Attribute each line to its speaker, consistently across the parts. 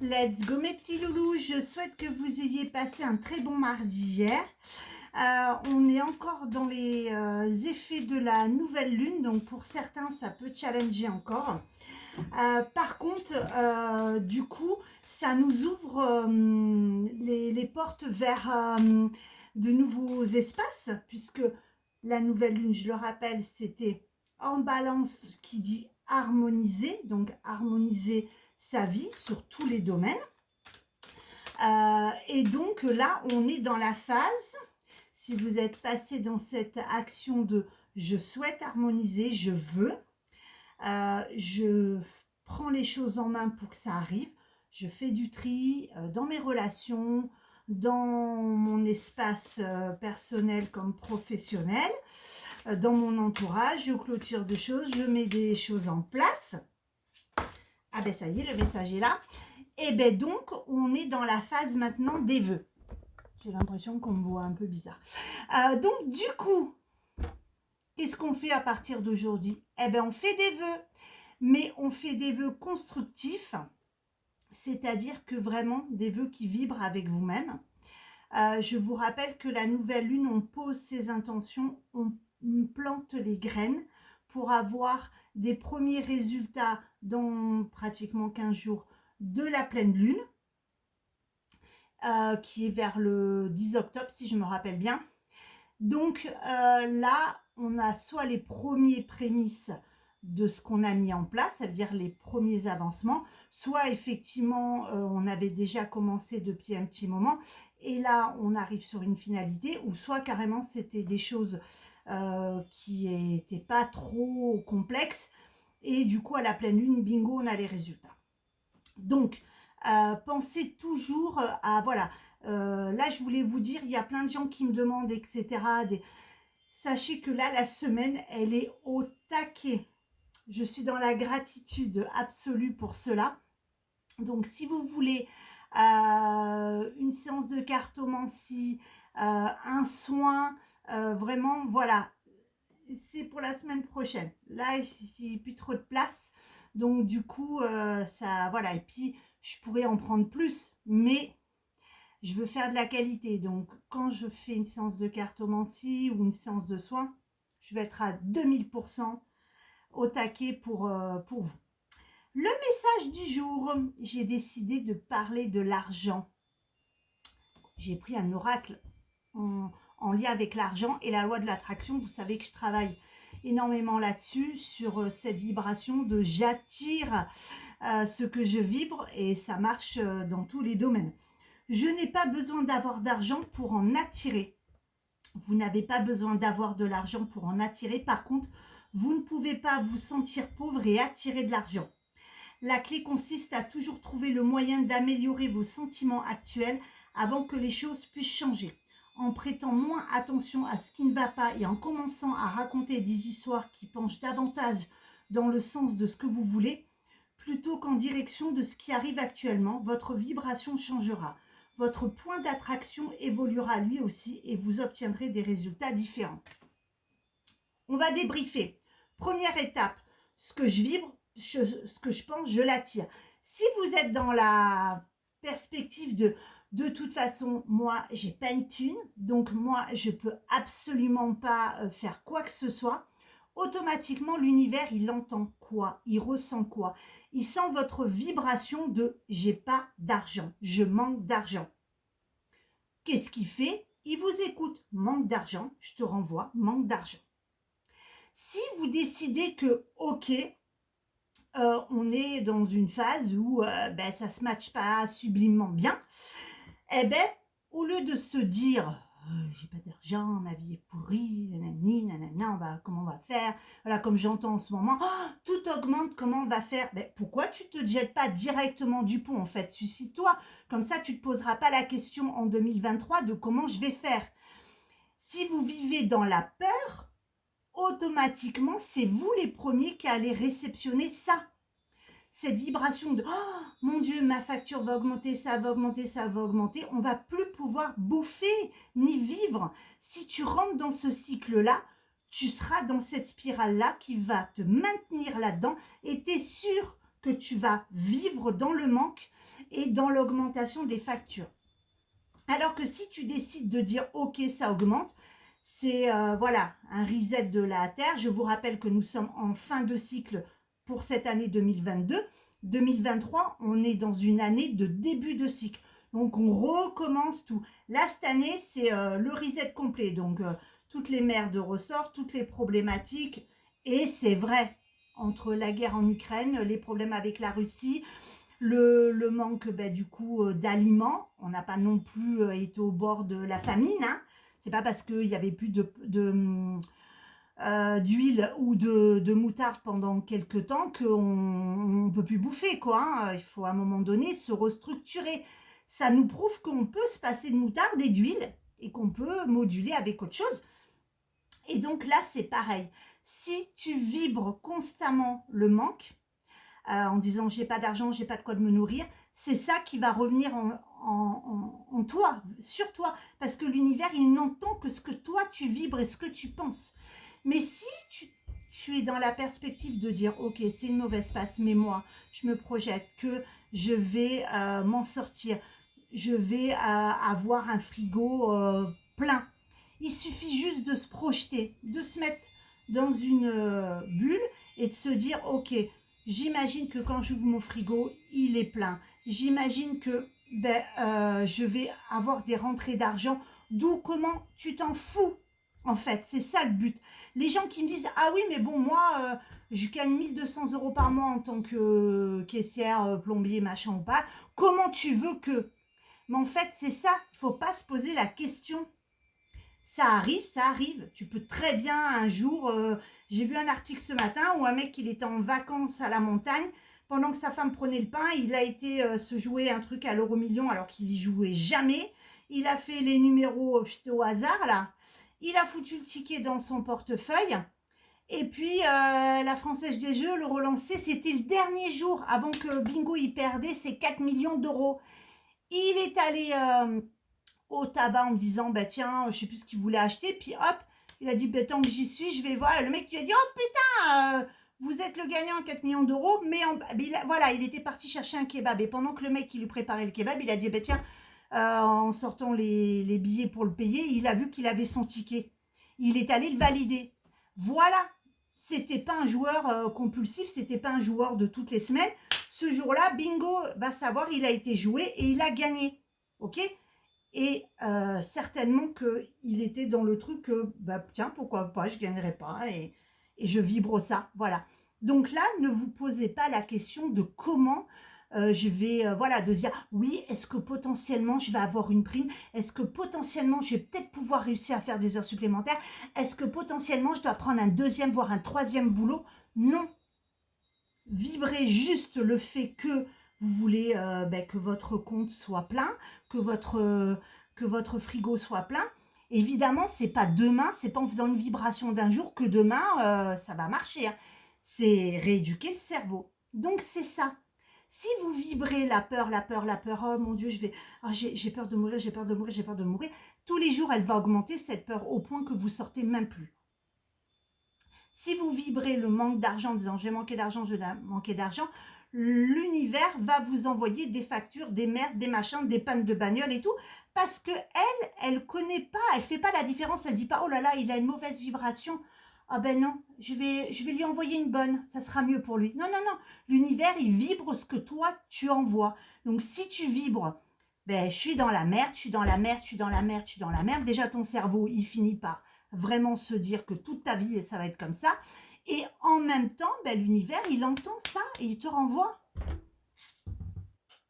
Speaker 1: Let's go mes petits loulous, je souhaite que vous ayez passé un très bon mardi hier. On est encore dans les effets de la nouvelle lune, donc pour certains ça peut challenger encore. Par contre, du coup, ça nous ouvre les portes vers de nouveaux espaces, puisque la nouvelle lune, je le rappelle, c'était en balance qui dit harmoniser, donc harmoniser sa vie sur tous les domaines. Et donc là, on est dans la phase, si vous êtes passé dans cette action de je souhaite harmoniser, je veux, je prends les choses en main pour que ça arrive, je fais du tri dans mes relations, dans mon espace personnel comme professionnel, dans mon entourage, je clôture des choses, je mets des choses en place. Ah ben ça y est, le message est là. Et ben donc, on est dans la phase maintenant des vœux. J'ai l'impression qu'on me voit un peu bizarre. Donc du coup, qu'est-ce qu'on fait à partir d'aujourd'hui? Eh ben on fait des vœux, mais on fait des vœux constructifs, c'est-à-dire que vraiment des vœux qui vibrent avec vous-même. Je vous rappelle que la nouvelle lune, on pose ses intentions, on plante les graines pour avoir des premiers résultats dans pratiquement 15 jours de la pleine lune, qui est vers le 10 octobre si je me rappelle bien. Donc là, on a soit les premiers prémices de ce qu'on a mis en place, ça veut dire les premiers avancements, soit effectivement on avait déjà commencé depuis un petit moment et là on arrive sur une finalité, ou soit carrément c'était des choses qui n'étaient pas trop complexes et du coup à la pleine lune, bingo, on a les résultats. Donc pensez toujours à, voilà, là je voulais vous dire, il y a plein de gens qui me demandent, etc. Sachez que là la semaine elle est au taquet. Je suis dans la gratitude absolue pour cela. Donc si vous voulez une séance de cartomancie, un soin, vraiment voilà, c'est pour la semaine prochaine. Là il n'y a plus trop de place, donc du coup ça, voilà, et puis je pourrais en prendre plus, mais je veux faire de la qualité. Donc quand je fais une séance de cartomancie ou une séance de soins, je vais être à 2000% au taquet pour vous. Le message du jour, j'ai décidé de parler de l'argent. J'ai pris un oracle en lien avec l'argent et la loi de l'attraction. Vous savez que je travaille énormément là-dessus, sur cette vibration de j'attire ce que je vibre, et ça marche dans tous les domaines. Je n'ai pas besoin d'avoir d'argent pour en attirer. Vous n'avez pas besoin d'avoir de l'argent pour en attirer. Par contre, vous ne pouvez pas vous sentir pauvre et attirer de l'argent. La clé consiste à toujours trouver le moyen d'améliorer vos sentiments actuels avant que les choses puissent changer. En prêtant moins attention à ce qui ne va pas et en commençant à raconter des histoires qui penchent davantage dans le sens de ce que vous voulez, plutôt qu'en direction de ce qui arrive actuellement, votre vibration changera. Votre point d'attraction évoluera lui aussi et vous obtiendrez des résultats différents. On va débriefer. Première étape, ce que je vibre, ce que je pense, je l'attire. Si vous êtes dans la perspective de toute façon, moi, j'ai pas une thune, donc moi, je peux absolument pas faire quoi que ce soit, automatiquement, l'univers, il entend quoi? Il ressent quoi? Il sent votre vibration de « j'ai pas d'argent, je manque d'argent ». Qu'est-ce qu'il fait? Il vous écoute. Manque d'argent, je te renvoie, manque d'argent. Si vous décidez que, ok, on est dans une phase où ça ne se matche pas sublimement bien, eh ben, au lieu de se dire j'ai pas d'argent, ma vie est pourrie, nanani, nanana, comment on va faire, voilà, comme j'entends en ce moment, oh, tout augmente, comment on va faire? Ben, pourquoi tu te jettes pas directement du pont en fait? Suscite-toi, comme ça tu te poseras pas la question en 2023 de comment je vais faire. Si vous vivez dans la peur, automatiquement, c'est vous les premiers qui allez réceptionner ça. Cette vibration de « Oh, mon Dieu, ma facture va augmenter, ça va augmenter, ça va augmenter », on ne va plus pouvoir bouffer ni vivre. Si tu rentres dans ce cycle-là, tu seras dans cette spirale-là qui va te maintenir là-dedans et tu es sûr que tu vas vivre dans le manque et dans l'augmentation des factures. Alors que si tu décides de dire ok, ça augmente, c'est voilà, un reset de la Terre. Je vous rappelle que nous sommes en fin de cycle pour cette année 2022. 2023, on est dans une année de début de cycle. Donc on recommence tout. Là, cette année, c'est le reset complet. Donc toutes les merdes ressortent, toutes les problématiques. Et c'est vrai, entre la guerre en Ukraine, les problèmes avec la Russie, le manque du coup d'aliments. On n'a pas non plus été au bord de la famine. Hein. C'est pas parce qu'il n'y avait plus d'huile ou de moutarde pendant quelques temps qu'on ne peut plus bouffer, quoi. Hein. Il faut à un moment donné se restructurer. Ça nous prouve qu'on peut se passer de moutarde et d'huile et qu'on peut moduler avec autre chose. Et donc là, c'est pareil. Si tu vibres constamment le manque, en disant j'ai pas d'argent, j'ai pas de quoi me nourrir, c'est ça qui va revenir en toi, sur toi, parce que l'univers, il n'entend que ce que toi tu vibres et ce que tu penses. Mais si tu es dans la perspective de dire ok, c'est une mauvaise passe, mais moi je me projette que je vais m'en sortir, je vais avoir un frigo plein. Il suffit juste de se projeter, de se mettre dans une bulle et de se dire ok, j'imagine que quand j'ouvre mon frigo, il est plein. J'imagine que je vais avoir des rentrées d'argent. D'où comment tu t'en fous. En fait, c'est ça le but. Les gens qui me disent ah oui, mais bon, moi, je gagne 1200 euros par mois en tant que caissière, plombier, machin ou pas. Comment tu veux que. Mais en fait, c'est ça. Il ne faut pas se poser la question. Ça arrive, ça arrive. Tu peux très bien un jour. J'ai vu un article ce matin où un mec, il était en vacances à la montagne. Pendant que sa femme prenait le pain, il a été se jouer un truc à l'euro-million alors qu'il y jouait jamais. Il a fait les numéros au hasard, là. Il a foutu le ticket dans son portefeuille. Et puis, la Française des Jeux le relançait. C'était le dernier jour avant que Bingo y perdait ses 4 millions d'euros. Il est allé au tabac en me disant bah tiens, je sais plus ce qu'il voulait acheter, puis hop, il a dit bah, tant que j'y suis, je vais voir. Et le mec lui a dit oh putain, vous êtes le gagnant à 4 millions d'euros, mais voilà, il était parti chercher un kebab et pendant que le mec il lui préparait le kebab, il a dit bah tiens, en sortant les billets pour le payer, il a vu qu'il avait son ticket, il est allé le valider. Voilà, c'était pas un joueur compulsif, c'était pas un joueur de toutes les semaines. Ce jour-là, bingo, va savoir, il a été joué et il a gagné. Ok. Et certainement qu'il était dans le truc que, bah, tiens, pourquoi pas, je ne gagnerai pas et je vibre ça. Voilà. Donc là, ne vous posez pas la question de comment je vais, voilà, de dire, oui, est-ce que potentiellement je vais avoir une prime? Est-ce que potentiellement je vais peut-être pouvoir réussir à faire des heures supplémentaires? Est-ce que potentiellement je dois prendre un deuxième, voire un troisième boulot? Non. Vibrez juste le fait que vous voulez que votre compte soit plein, que votre frigo soit plein. Évidemment, c'est pas demain, c'est pas en faisant une vibration d'un jour que demain ça va marcher. Hein. C'est rééduquer le cerveau. Donc c'est ça. Si vous vibrez la peur, oh mon Dieu, j'ai peur de mourir, j'ai peur de mourir, j'ai peur de mourir, tous les jours elle va augmenter cette peur au point que vous sortez même plus. Si vous vibrez le manque d'argent en disant je vais manquer d'argent, je vais manquer d'argent, l'univers va vous envoyer des factures, des merdes, des machins, des pannes de bagnole et tout, parce que elle connaît pas, elle fait pas la différence, elle dit pas oh là là, il a une mauvaise vibration. Ah ben non, je vais lui envoyer une bonne, ça sera mieux pour lui. Non, non, non, l'univers, il vibre ce que toi, tu envoies. Donc si tu vibres, ben, je suis dans la merde, je suis dans la merde, je suis dans la merde, je suis dans la merde, déjà ton cerveau, il finit par vraiment se dire que toute ta vie, ça va être comme ça. Et en même temps, ben, l'univers, il entend ça et il te renvoie.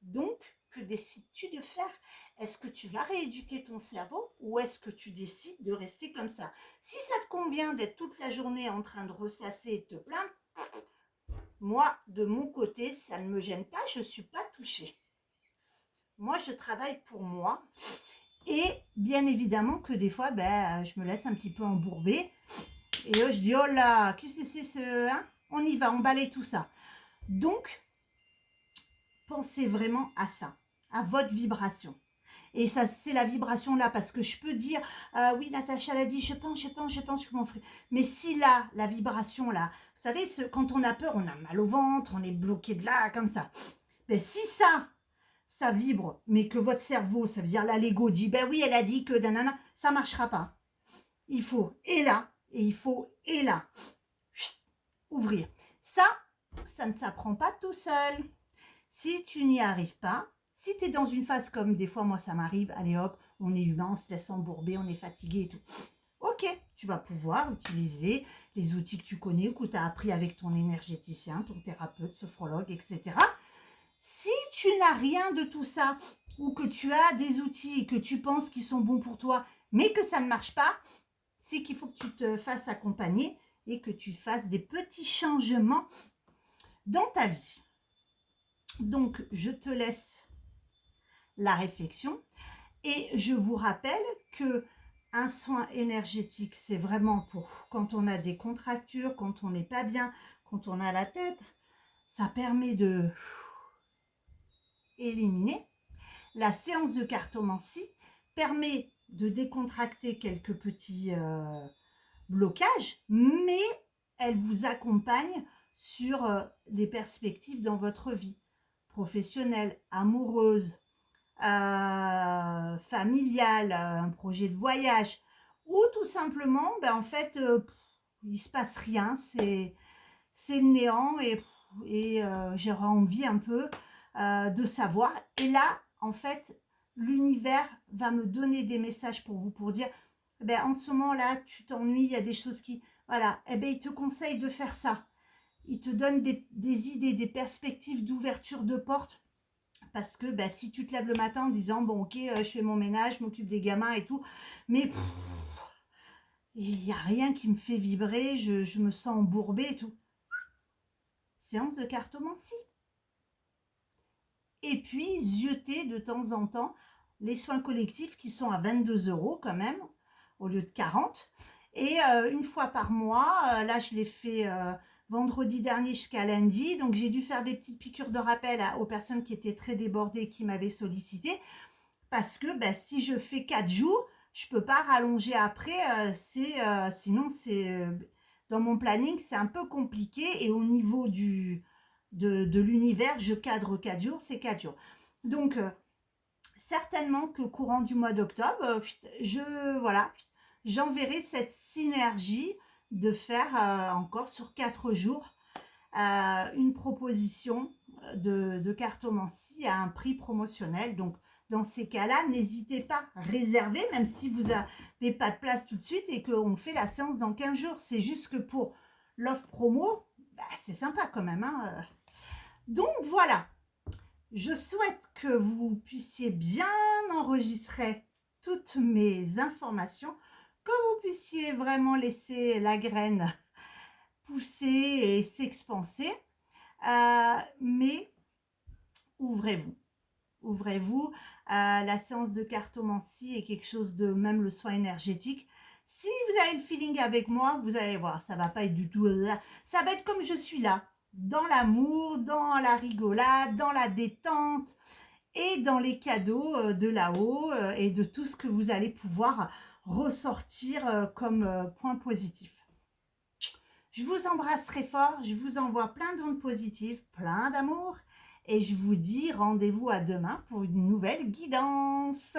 Speaker 1: Donc, que décides-tu de faire? Est-ce que tu vas rééduquer ton cerveau ou est-ce que tu décides de rester comme ça? Si ça te convient d'être toute la journée en train de ressasser et de te plaindre, moi, de mon côté, ça ne me gêne pas, je ne suis pas touchée. Moi, je travaille pour moi. Et bien évidemment que des fois, je me laisse un petit peu embourber. Et je dis, oh là, qu'est-ce que c'est ce... Hein, on y va, on balaye tout ça. Donc, pensez vraiment à ça, à votre vibration. Et ça, c'est la vibration là, parce que je peux dire, oui, Natacha l'a dit, je pense que mon frère. Mais si là, la vibration là, vous savez, quand on a peur, on a mal au ventre, on est bloqué de là, comme ça. Mais si ça, ça vibre, mais que votre cerveau, ça veut dire la Lego, dit, ben oui, elle a dit que nanana, ça ne marchera pas. Il faut et là, et il faut et là. Ouvrir. Ça ne s'apprend pas tout seul. Si tu n'y arrives pas, si tu es dans une phase comme des fois, moi ça m'arrive, allez hop, on est humain, on se laisse embourber, on est fatigué et tout. Ok, tu vas pouvoir utiliser les outils que tu connais ou que tu as appris avec ton énergéticien, ton thérapeute, sophrologue, etc. Si tu n'as rien de tout ça, ou que tu as des outils que tu penses qu'ils sont bons pour toi, mais que ça ne marche pas, c'est qu'il faut que tu te fasses accompagner et que tu fasses des petits changements dans ta vie. Donc, je te laisse la réflexion et je vous rappelle que un soin énergétique, c'est vraiment pour quand on a des contractures, quand on n'est pas bien, quand on a la tête, ça permet de éliminer. La séance de cartomancie permet de décontracter quelques petits blocages, mais elle vous accompagne sur les perspectives dans votre vie professionnelle, amoureuse, familiale, un projet de voyage, ou tout simplement, en fait, il ne se passe rien, c'est le néant et j'aurais envie un peu de savoir. Et là, en fait, l'univers va me donner des messages pour vous, pour dire, en ce moment-là, tu t'ennuies, il y a des choses qui... Voilà, il te conseille de faire ça. Il te donne des idées, des perspectives d'ouverture de porte. Parce que si tu te lèves le matin en disant, bon ok, je fais mon ménage, je m'occupe des gamins et tout, mais il n'y a rien qui me fait vibrer, je me sens embourbée et tout. Séance de cartomancie. Et puis, zioter de temps en temps les soins collectifs qui sont à 22 € quand même, au lieu de 40. Et une fois par mois, là je l'ai fait vendredi dernier jusqu'à lundi, donc j'ai dû faire des petites piqûres de rappel aux personnes qui étaient très débordées, qui m'avaient sollicité, parce que si je fais 4 jours, je ne peux pas rallonger après, sinon c'est dans mon planning c'est un peu compliqué, et au niveau de l'univers, je cadre 4 jours, c'est 4 jours. Donc, certainement qu'au courant du mois d'octobre, j'enverrai cette synergie de faire encore sur 4 jours une proposition de cartomancie à un prix promotionnel. Donc, dans ces cas-là, n'hésitez pas à réserver, même si vous n'avez pas de place tout de suite et qu'on fait la séance dans 15 jours. C'est juste que pour l'offre promo, c'est sympa quand même, hein. Donc voilà, je souhaite que vous puissiez bien enregistrer toutes mes informations, que vous puissiez vraiment laisser la graine pousser et s'expanser, mais ouvrez-vous. Ouvrez-vous. La séance de cartomancie est quelque chose de, même le soin énergétique. Si vous avez le feeling avec moi, vous allez voir, ça va pas être du tout... Ça va être comme je suis là, dans l'amour, dans la rigolade, dans la détente et dans les cadeaux de là-haut et de tout ce que vous allez pouvoir ressortir comme point positif. Je vous embrasse très fort, je vous envoie plein d'ondes positives, plein d'amour et je vous dis rendez-vous à demain pour une nouvelle guidance.